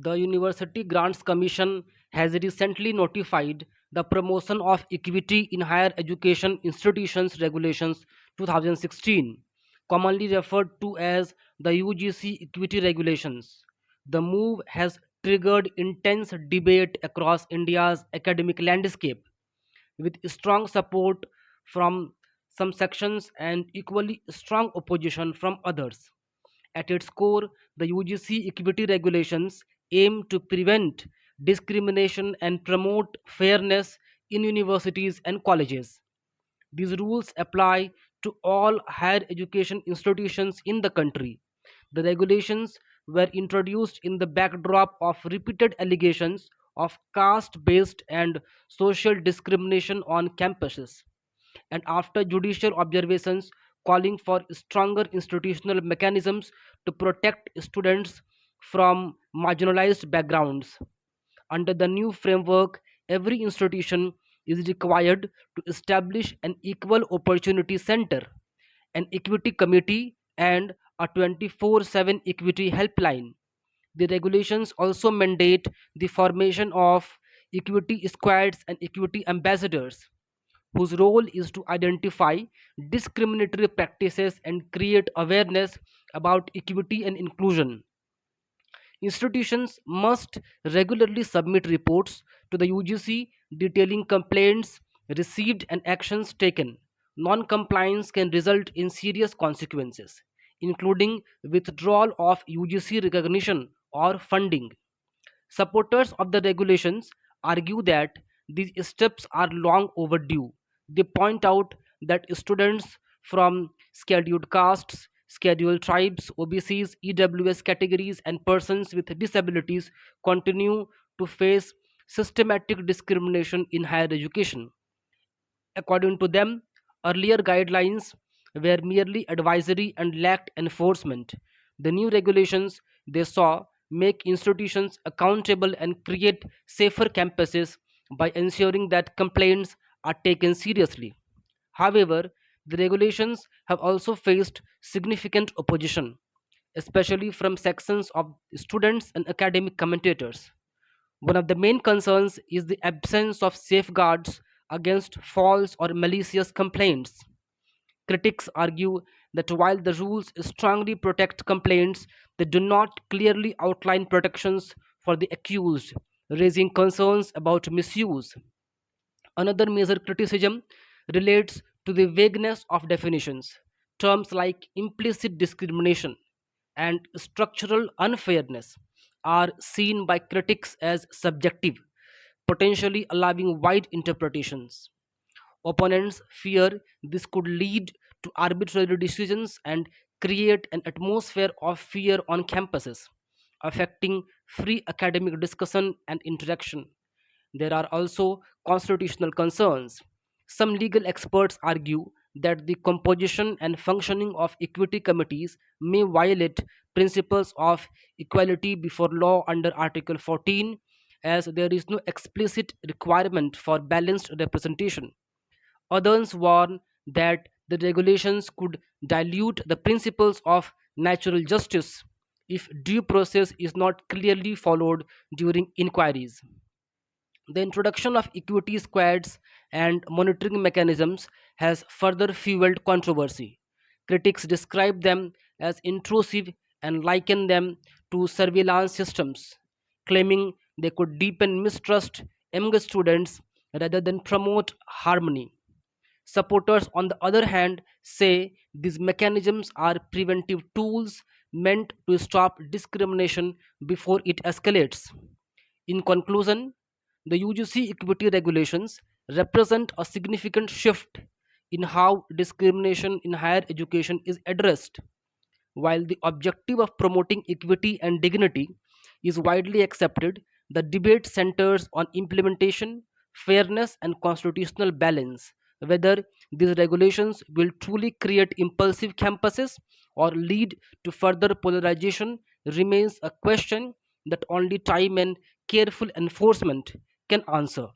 The University Grants Commission has recently notified the Promotion of Equity in Higher Education Institutions Regulations 2016, commonly referred to as the UGC Equity Regulations. The move has triggered intense debate across India's academic landscape, with strong support from some sections and equally strong opposition from others. At its core, the UGC equity regulations aim to prevent discrimination and promote fairness in universities and colleges. These rules apply to all higher education institutions in the country. The regulations were introduced in the backdrop of repeated allegations of caste based and social discrimination on campuses, and after judicial observations calling for stronger institutional mechanisms to protect students from marginalized backgrounds. Under the new framework, every institution is required to establish an equal opportunity center, an equity committee, and a 24/7 equity helpline. The regulations also mandate the formation of equity squads and equity ambassadors, whose role is to identify discriminatory practices and create awareness about equity and inclusion. Institutions must regularly submit reports to the UGC detailing complaints received and actions taken. Non compliance can result in serious consequences, including withdrawal of UGC recognition or funding. Supporters of the regulations argue that these steps are long overdue. They point out that students from scheduled castes, scheduled tribes, OBCs, EWS categories, and persons with disabilities continue to face systematic discrimination in higher education. According to them, earlier guidelines were merely advisory and lacked enforcement. The new regulations, they saw, make institutions accountable and create safer campuses by ensuring that complaints are taken seriously. However, the regulations have also faced significant opposition, especially from sections of students and academic commentators. One of the main concerns is the absence of safeguards against false or malicious complaints. Critics argue that while the rules strongly protect complaints, they do not clearly outline protections for the accused, raising concerns about misuse. Another major criticism relates to the vagueness of definitions. Terms like implicit discrimination and structural unfairness are seen by critics as subjective, potentially allowing wide interpretations. Opponents fear this could lead to arbitrary decisions and create an atmosphere of fear on campuses, affecting free academic discussion and interaction. There are also constitutional concerns. Some legal experts argue that the composition and functioning of equity committees may violate principles of equality before law under Article 14, as there is no explicit requirement for balanced representation. Others warn that the regulations could dilute the principles of natural justice if due process is not clearly followed during inquiries. The introduction of equity squads and monitoring mechanisms has further fueled controversy. Critics describe them as intrusive and liken them to surveillance systems, claiming they could deepen mistrust among students rather than promote harmony. Supporters, on the other hand, say these mechanisms are preventive tools meant to stop discrimination before it escalates. In conclusion, the UGC equity regulations represent a significant shift in how discrimination in higher education is addressed. While the objective of promoting equity and dignity is widely accepted, the debate centers on implementation, fairness, and constitutional balance. Whether these regulations will truly create impulsive campuses or lead to further polarization remains a question that only time and careful enforcement can answer.